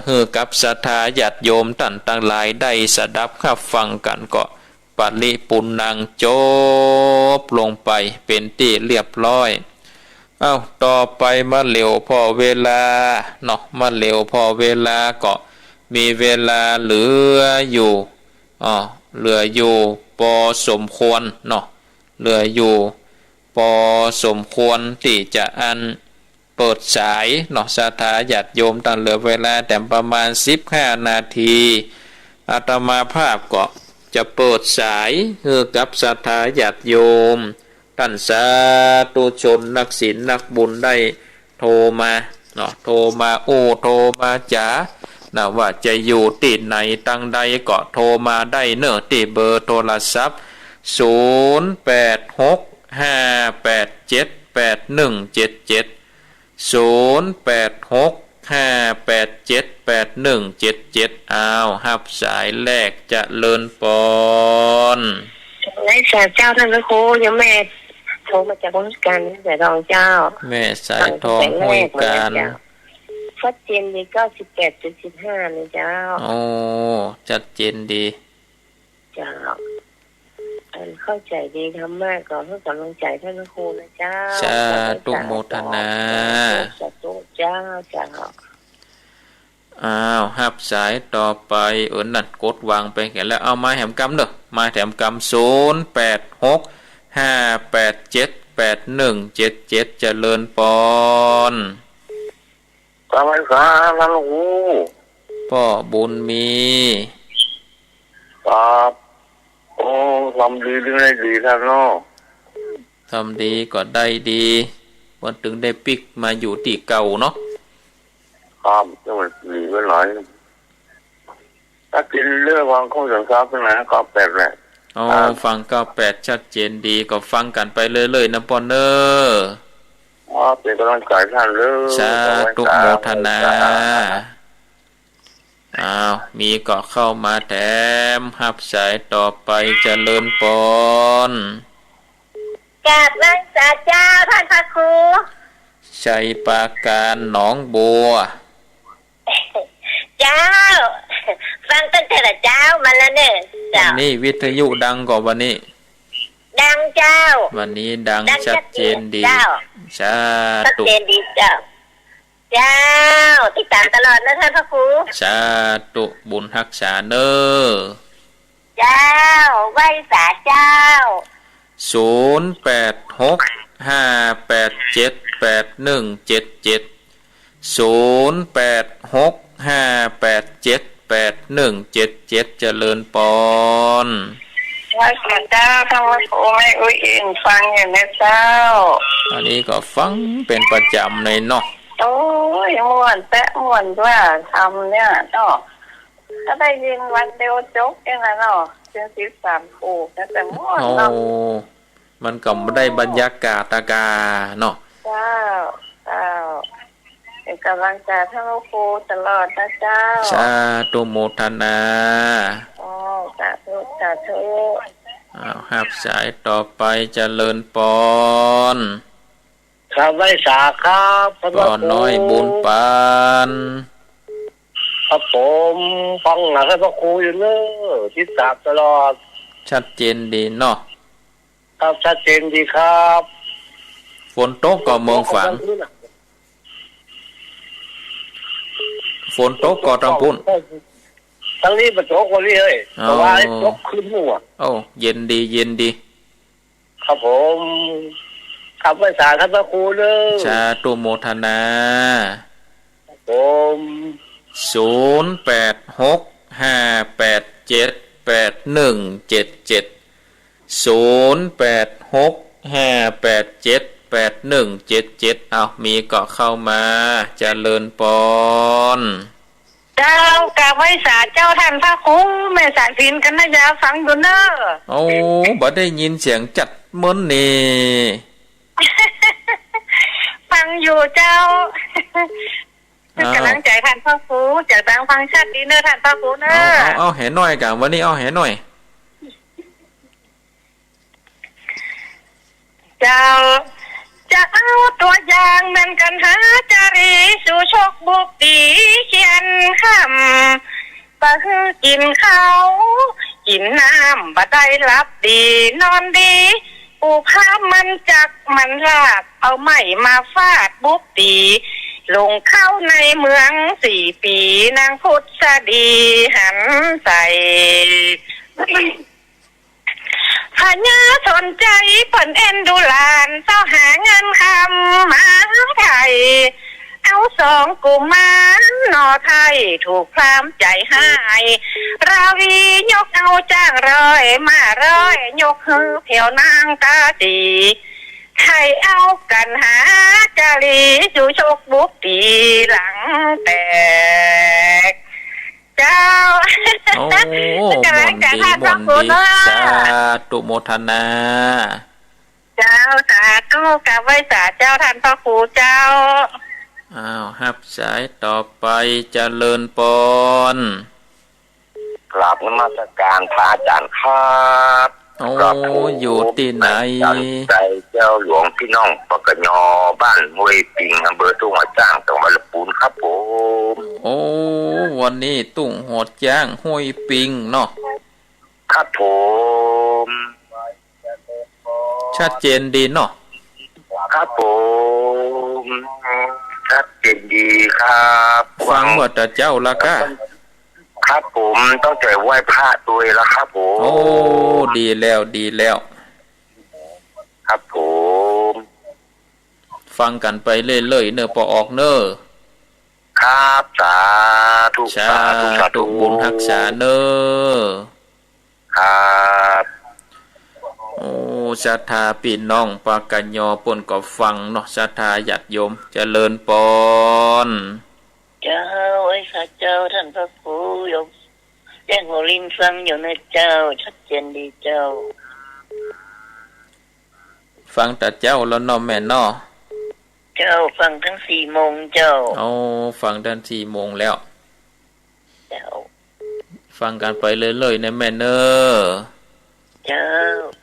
ฮือกับศรัทธาญาติโยมต่างหลายได้สดับขับฟังกันก็ปริปุณังจบลงไปเป็นที่เรียบร้อยต่อไปมาเร็วพอเวลาเนาะมาเร็วพอเวลาก็มีเวลาเหลืออยู่พอสมควรเนาะเหลืออยู่พอสมควรที่จะเปิดสายเนาะศรัทธาญาติโยมตั้งเหลือเวลาแต่ประมาณ15 นาทีอาตมาภาพก็จะเปิดสายคือกับศรัทธาญาติโยมท่านสาธุชนนักศีลนักบุญได้โทรมาเนาะโทรมาโทรมาจ๋านะว่าจะอยู่ที่ไหนตั้งใดก็โทรมาได้เนอะที่เบอร์โทรศัพท์0865878177หับสายแรกจะเลินปอนไล่สายเจ้าท่านพระครูยังแม่โทรมาจากราชการสายทองเจ้าแม่สายทองห้วยการชัดเจนดี98.15เลยเจ้าชัดเจนดีเจ้าเข้าใจดีทำมากก่อนเพื่อกำลังใจท่านพระครูนะเจ้าสาธุโมทนาสาธุเจ้าหับสายต่อไปนั่นกดวางไปแค่แล้วเอามาแถมกำเด้อมาแถมกำ0865878177เจริญปอนสวัสดีครับท่านครูพ่อบุญมีครับทำดีหรือไม่ดีท่านเนาะทำดีก็ได้ดีวันถึงได้ปิกมาอยู่ที่เก่าเนาะครับจะมันดีไปหน่อยถ้ากินเรื่องวางข้อสังเกตเป็นไงก็แปลกแหละฟัง98ชัดเจนดีก็ฟังกันไปเรื่อยๆนะปอนเนอร์เป็นกำลังใจท่านเลยสาธุโมทนามีก็เข้ามาแถมหับสายต่อไปเจริญปอนกราบนมัสการเจ้าท่านพระครู ชัยปราการหนองบัว เจ้า ฟังตั้งแต่ละเจ้ามาแล้วเนี่ย วั เจ้าน นี้วิทยุดังกว่าวันนี้ ดังเจ้า วันนี้ดังชัดเจนดี เจ้า สา ชัด ธุ เจนดีเจ้า เจ้าติดตามตลอดนะท่านพระครู สาธุบุญรักษาเนอ เจ้าไหวสาเจ้า 0868578177 เจริญปอน ว่าเสียเจ้าท่านพระครูไม่อุ้ยอิงฟังอย่างนี้เจ้า อันนี้ก็ฟังเป็นประจำในเนาะ โอ้ยม่วนแตะม่วนว่าทำเนี่ยเนาะถ้าได้ยินวันเดียวจบอย่างนั้นเนาะจึง13คู่แต่ม่วน โอ้ เนาะ มันก็ไม่ได้บรรยากาศอากาเนาะ เจ้าเป็นกำลังใจท่านพระครูตลอดนะเจ้า สาธุโมทนา โอ้สาธุสาธุ หับสายต่อไปเจริญปอน ครับไว้สาครับท่านพ ก็ ระครู น้อยบุญปาน ครับผมฟังนะท่านพระครูอยู่เนอะติดตามตลอด ชัดเจนดีเนาะ ครับชัดเจนดีครับ ฝนตกก็เมืองฝังฝนตกก็ตำพุ่น ทั้งนี้ประโจกคนนี้เฮ้ยเพราะว่าไอ้ตกขึ้นหัว โอ้เย็นดีเย็นดี ครับผมครับไว้สาท่านพระครูเนอะ สาธุโมทนา ผม 0865878177เอามีก็เข้ามาเจริญปอน เจ้ากราบไหว้สาเจ้าท่านพระครูแม่สายพินกันนะยาฟังดูเนอะ โอ้บ่ได้ยินเสียงจัดเหมือนนี่ ฟังอยู่เจ้า อ้าว กำลังใจท่านพระครูจากดังฟังชัดดีเนอะท่านพระครูเนอะ เอาแห่หน่อยกันวันนี้เอาแห่หน่อย เจ้าจะเอาตัวอย่างเหมือนกันหาจารีสู่โชคบุกตีเขียนคำปะฮือกินเขากินน้ำบ่ได้รับดีนอนดีปูพามันจักมันลากเอาไม้มาฟาดบุกตีลงเข้าในเมือง4 ปีนางพุทธดีหันใส่พญาสนใจเปิ่นเอ็นดูหลานเจ้าหาเงินคำมาไทยเอา2 กุมารนอไทยถูกพรามใจหายราวียกเอาจ้างมา100ยกฮือเพียวนางตาตีไทยเอากันหาจารีสู่โชคบุกตีหลังแตกเจ้า โอ้ม่วนดีม่วนดีสาธุโมทนา เจ้าสาธุกับไหว้สาเจ้าท่านพระครูเจ้า อ้าวหับสายต่อไปเจริญปอน กราบนมัสการพระอาจารย์ครับ โอ้อยู่ที่ไหน ใจเจ้าหลวงพี่น้องปกญบ้านห้วยปิงอำเภอทุ่งหัวจ้างจังหวัดลำพูนครับผม โอ้วันนี้ตุ้งหดย่างห้วยปิงเนาะ ครับผม ชัดเจนดีเนาะ ครับผมชัดเจนดีครับ ฟังว่าแต่เจ้าละกะ ครับผมต้องใจไหว้พระตัวแล้วครับผม โอ้ดีแล้วดีแล้ว ครับผม ฟังกันไปเรื่อยๆเนอะพอออกเนอะ ครับสาธุ สาธุบุญรักษาเนอะ ครับ โอ้ศรัทธาพี่น้องปากกันยอปนก็ฟังเนาะศรัทธาญาติโยมเจริญปอน เจ้าไอ้ข้าเจ้าท่านพระครูยกแจ้งหัวลินฟังอยู่นะเจ้าชัดเจนดีเจ้า ฟังแต่เจ้าแล้วเนาะแม่เนาะ เจ้าฟังทั้ง4 โมงเจ้า เอาฟังดัน4 โมงแล้ว เจ้า ฟังกันไปเรื่อยๆนะแม่เนอะ เจ้า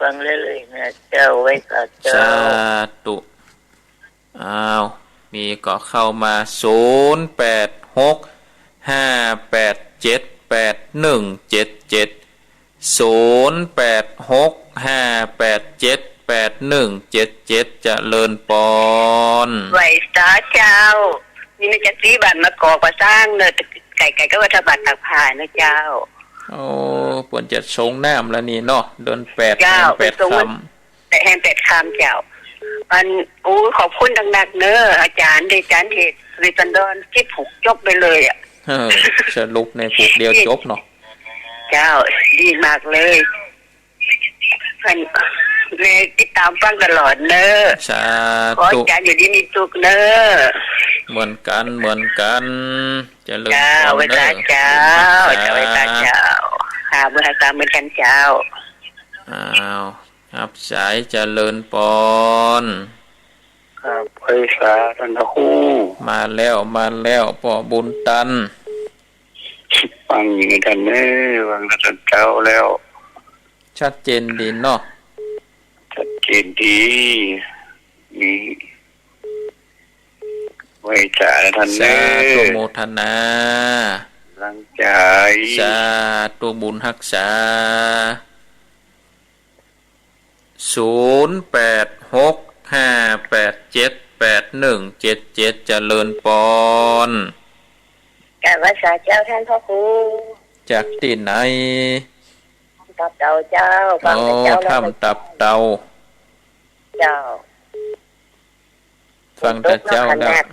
ฟังเรื่อยๆนะเจ้าไว้ข้าเจ้า สาธุอ้าว มีก็เข้ามา0865878177 เจริญปอน ไหวสาเจ้านี่มันจะสีบันมากอกว่าสร้างเนอะไก่ก็วัฒบัตรตักผ่านนะเจ้าโอ้ปวนจะชงน้ำแล้วนี่เนาะเดือน8 เจ้า แห่ง8 คำแต่แห่ง8 คำเจ้ามันขอบคุณดังๆเนอะอาจารย์เหตุริตันดอนที่ผูกจบไปเลยอ่ะสรุปในผูกเดียวจบเนาะเจ้าดีมากเลยมันเลยติดตามฟังตลอดเนอะสาธุขออาจารย์อยู่ดีมีสุขเนอะเหมือนกันจะเลิกเวลาเจ้าเวลาเจ้าหาเมื่อหาตามเหมือนกันเจ้าครับสายเจริญปอนครับไพศาลท่านครูมาแล้วพ่อบุญตันฟังอย่างนี้กันเนอะฟังท่านเจ้าแล้วชัดเจนดีเนาะชัดเจนดีมีไว้จ่าท่านเนอะสาธุโมทนาร่างใจสาธุบุญรักษา0865878177 เจริญปอนกราบไหว้สาเจ้าท่านพ่อครูจากที่ไหนตับเตาเจ้าฟังแต่เจ้าทำตับเตาเจ้าฟังแต่เจ้าแล้ว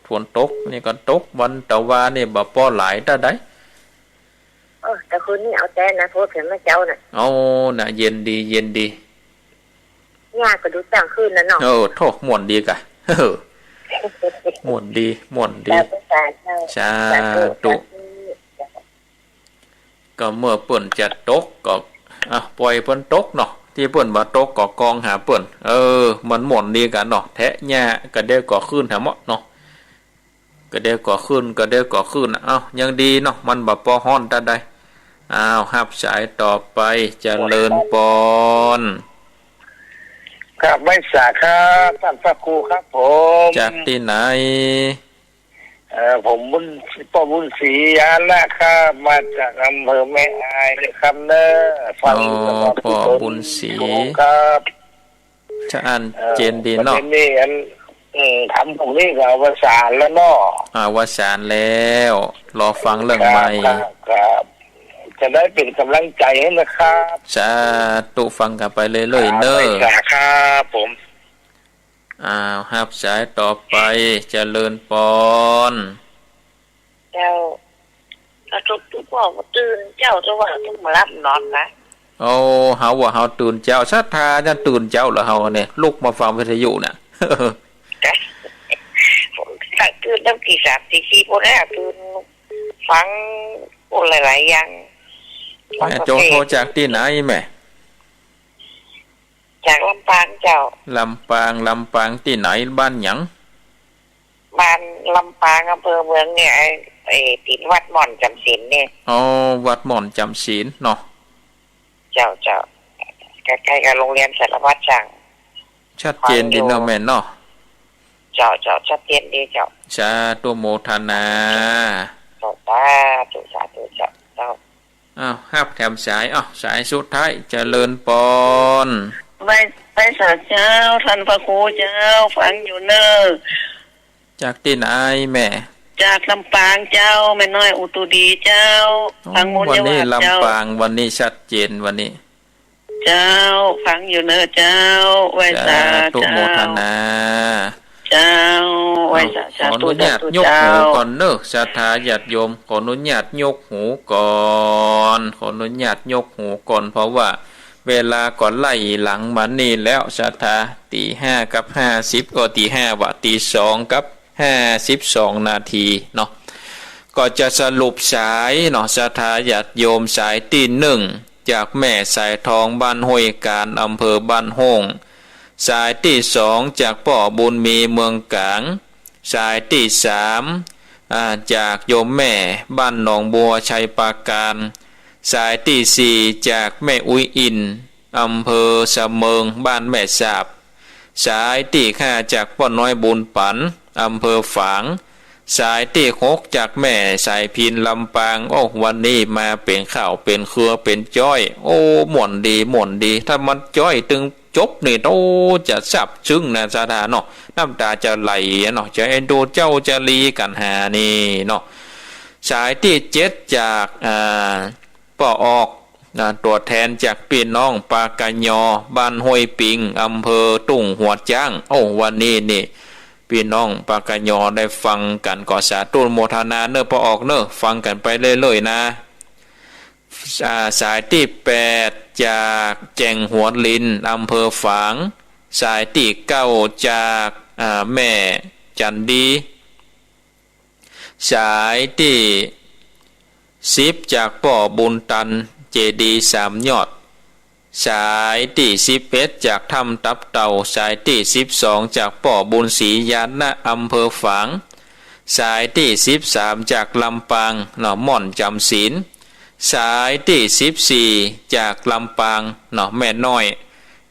ฝนตกนี่ก็ตกวันตะวันนี่บ่พอหลายตาได้แต่คืนนี้เอาแต่นะพูดถึงแม่เจ้าน่ะน่ะเย็นดียากก็ดูต่างขึ้นแล้วเนาะโทษม่วนดีกะม่วนดีสาธุก็เมื่อเปิ่นจะตกก็ปล่อยเปิ่นตกเนาะที่เปิ่นบ่ตกก็กองหาเปิ่นมันม่วนดีกะเนาะแทะหญ้าก็ได้ก่อขึ้นหาเหมาะเนาะก็ได้ก่อขึ้นยังดีเนาะมันบ่พอฮ้อนตาใดรับสายต่อไปเจริญปอนครับไม่สาครับท่านพระครูครับผมจากที่ไหนผมพ่อบุญศรียานะครับมาจากอำเภอแม่อายเลยครับเนอะฟังพ่อบุญศรีครับจะอ่านเจนดีเนาะนี่ทำตรงนี้ก็อวสานแล้วเนาะอวสานแล้วรอฟังเรื่องใหม่ครับจะได้เป็นกำลังใจให้นะครับสาธุฟังกันไปเรื่อยๆเนอะครับผมรับสายต่อไปเจริญปอนเจ้าถ้าทุกพ่อตื่นเจ้าจะว่าต้องมารับนอนนะเฮาว่าเฮาตื่นเจ้าศรัทธาจะตื่นเจ้าเหรอเฮาเนี่ยลุกมาฟังวิทยุน่ะตื่นตั้งตี 3 ตี 4พวกนี้ตื่นฟังหลายๆอย่างแม่โจโทรจากที่ไหนแม่จากลำปางเจ้าลำปางที่ไหนบ้านหยังบ้านลำปางอำเภอเมืองเนี่ยติดวัดหม่อนจำศีลเนี่ยวัดหม่อนจำศีลเนาะเจ้าใกล้ๆกับโรงเรียนสารวัตรช่างชัดเจนดีเนาะแม่เนาะเจ้าชัดเจนดีเจ้าสาธุโมทนาสาธุเจ้าครับแถมสายสายสุดท้ายเจริญปอนไปสาเจ้าท่านพระครูเจ้าฟังอยู่เนอะจากที่ไหนแม่จากลำปางเจ้าแม่น้อยอุตุดีเจ้าฟังวันนี้ลำปางวันนี้ชัดเจนวันนี้เจ้าฟังอยู่เนอะเจ้าไว้สาธุโมทนาเจ้าไว้สาธุขออนุญาตยกหูก่อนเนอะศรัทธาญาติโยมขออนุญาตยกหูก่อนเพราะว่าเวลาก่อนไล่หลังมันนี่แล้วศรัทธาตี 5 กับ 50ก็ตี 5 ว่าตี 2 กับ 52 นาทีเนาะก็จะสรุปสายเนาะศรัทธาญาติโยมสายที่ 1จากแม่สายทองบ้านห้วยการอำเภอบ้านโฮงสายที่ 2จากพ่อบุญมีเมืองกลางสายที่ 3จากโยมแม่บ้านหนองบัวชัยปราการสายที่ 4จากแม่อุ้ยอินอำเภอสะเมิงบ้านแม่สาบสายที่ 5จากพ่อน้อยบุญปัน อำเภอฝางสายที่6จากแม่สายพินลำปางโอ้วันนี้มาเป็นข้าวเป็นเครือเป็นจ้อยโอ้หม่วนดีถ้ามันจ้อยตึงจบนี่โอ้จะซับซึ้งนะสาธาเนาะน้ำตาจะไหลเนาะจะเอ็นดูเจ้าจะลีกันหานี่เนาะสายที่7จากป่อออกตัวแทนจากพี่น้องปากะยอบ้านห้วยปิงอำเภอตุ่งหัวจ้างโอ้วันนี้นี่พี่น้องปากะยอได้ฟังกันก่อสาตุนโมทนาเนอป่อออกเนอฟังกันไปเรื่อยๆนะสายที่8จากแจงหัวลินอำเภอฝางสายที่9จากแม่จันดีสายที่10จากป่อบุญตันเจดี3ยอดสายที่11จากถ้ำตับเต่าสายที่12จากป่อบุญศรียานณอำเภอฝางสายที่13จากลำปางหนอม่อนจำศีลสายที่14จากลำปางหนอแม่น้อย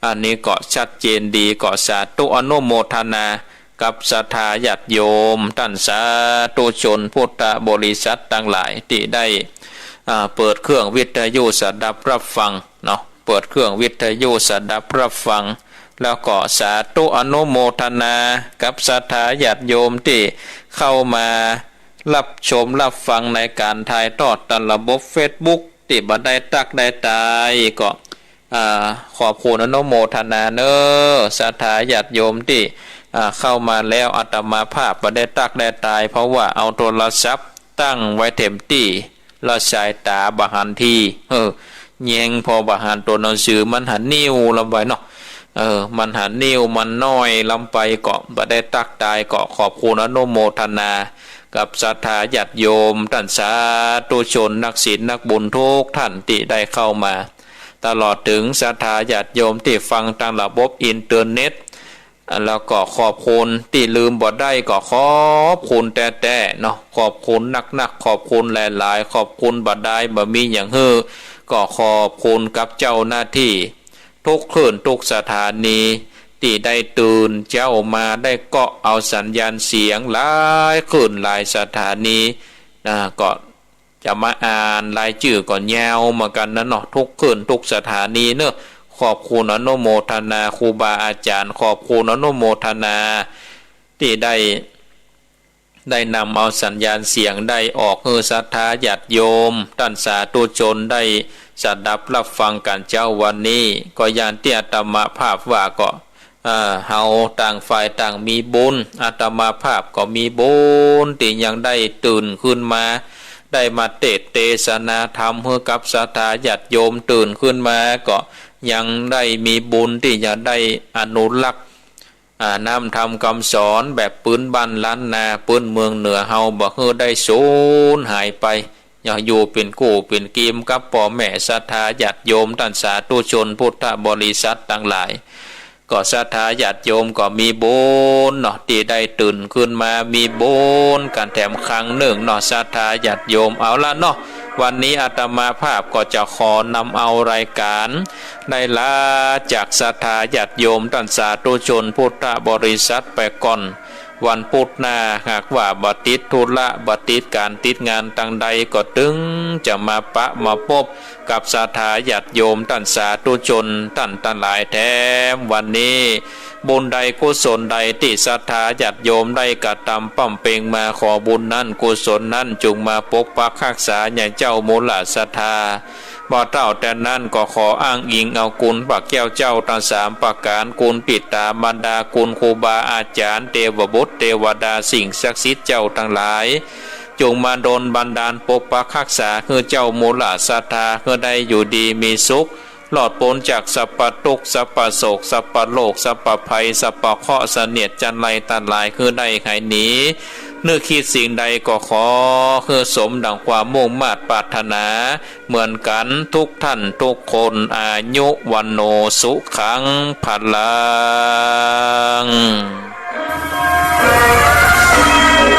อันนี้ก็ชัดเจนดีก็สาธุอนุโมทนากับศรัทธาญาติโยมท่านสาธุชนพุทธบริษัททั้งหลายที่ได้เปิดเครื่องวิทยุสดับรับฟังเนาะเปิดเครื่องวิทยุสดับรับฟังแล้วก็สาธุอนุโมทนากับศรัทธาญาติโยมที่เข้ามารับชมรับฟังในการถ่ายทอดตามระบบ Facebook ที่บ่ได้ตักได้ตายก็ขอบคุณอนุโมทนาเนอศรัทธาญาติโยมที่เข้ามาแล้วอาตมาภาพบ่ได้ตักได้ตายเพราะว่าเอาโทรศัพท์ตั้งไว้เต็มที่เราสายตาบหันทีแยงพอบหันตัวหนังสือมันหันนิ้วลำไปเนาะมันหันนิ้วมันน้อยลำไปก็บ่ได้ตักตายก็ขอบคุณอนุโมทนากับศรัทธาญาติโยมท่านสาธุชนนักศีลนักบุญทุกท่านที่ได้เข้ามาตลอดถึงศรัทธาญาติโยมที่ฟังทางระบบอินเทอร์เน็ตแล้วก็ขอบคุณที่ลืมบ่ได้ก็ขอบคุณแต่เนาะขอบคุณนักขอบคุณหลายๆขอบคุณบ่ได้บ่มีอย่างก็ขอบคุณกับเจ้าหน้าที่ทุกคลื่นทุกสถานีที่ได้ตื่นเจ้ามาได้เกาะเอาสัญญาณเสียงหลายคลื่นหลายสถานีก็จะมาอ่านรายชื่อก่อนยาวมากันนะเนาะทุกคลื่นทุกสถานีเนอะขอบคุณอนุโมทนาครูบาอาจารย์ขอบคุณอนุโมทนาที่ได้นำเอาสัญญาณเสียงได้ออกให้ศรัทธาญาติโยมท่านสาธุชนได้สดับรับฟังกันเจ้าวันนี้ก็ยานที่อาตมาภาพว่าก็เฮาต่างฝ่ายต่างมีบุญอาตมาภาพก็มีบุญที่ยังได้ตื่นขึ้นมาได้มาเทศนาธรรมให้กับศรัทธาญาติโยมตื่นขึ้นมาก็ยังได้มีบุญที่จะได้อนุรักษ์นำธรรมคำสอนแบบปืนบ้านล้านนาปืนเมืองเหนือเฮาบ่ให้ได้สูญหายไปอย่าอยู่เป็นกู้เป็นกีมกับพ่อแม่ศรัทธาญาติโยมท่านสาธุชนพุทธบริษัททั้งหลายก็ศรัทธาญาติโยมก็มีบุญเนาะที่ได้ตื่นขึ้นมามีบุญกันแถมครั้งหนึ่งเนาะศรัทธาญาติโยมเอาละเนาะวันนี้อาตมาภาพก็จะขอนำเอารายการได้ลาจากศรัทธาญาติโยมท่านสาธุชนพุทธบริษัทไปก่อนวันพุธหน้าหากว่าบัติดธุระบัติดการติดงานต่างใดก็ตึงจะมามาพบกับศรัทธาญาติโยมท่านสาธุชนท่านหลายแถมวันนี้บุญใดกุศลใดที่ศรัทธาญาติโยมได้กระทำปั้มเปงมาขอบุญนั้นกุศลนั้นจงมาปกปักรักษาอย่างเจ้ามูลศรัทธาบ่เต้าแต่นั้นก็ขออ้างอิงเอาคุณพระแก้วเจ้าทั้ง3ประการคุณปิตาบรรดาคุณครูบาอาจารย์เทวบุตรเทวดาสิ่งศักดิ์สิทธิ์เจ้าทั้งหลายจงมาดลบันดาลปกปักรักษาคือเจ้ามูลศรัทธาเพื่อได้อยู่ดีมีสุขหลอดพ้นจากสัพพทุกข์สัพพโศกสัพพโลกสัพพภัยสัพพเคราะห์เสนียดจันไรตันหลายคือได้หายหนีนึกคิดสิ่งใดก็ขอคือสมดังความมุ่งมา่ปรารถนาเหมือนกันทุกท่านทุกคนอายุวันโนสุขังพลัง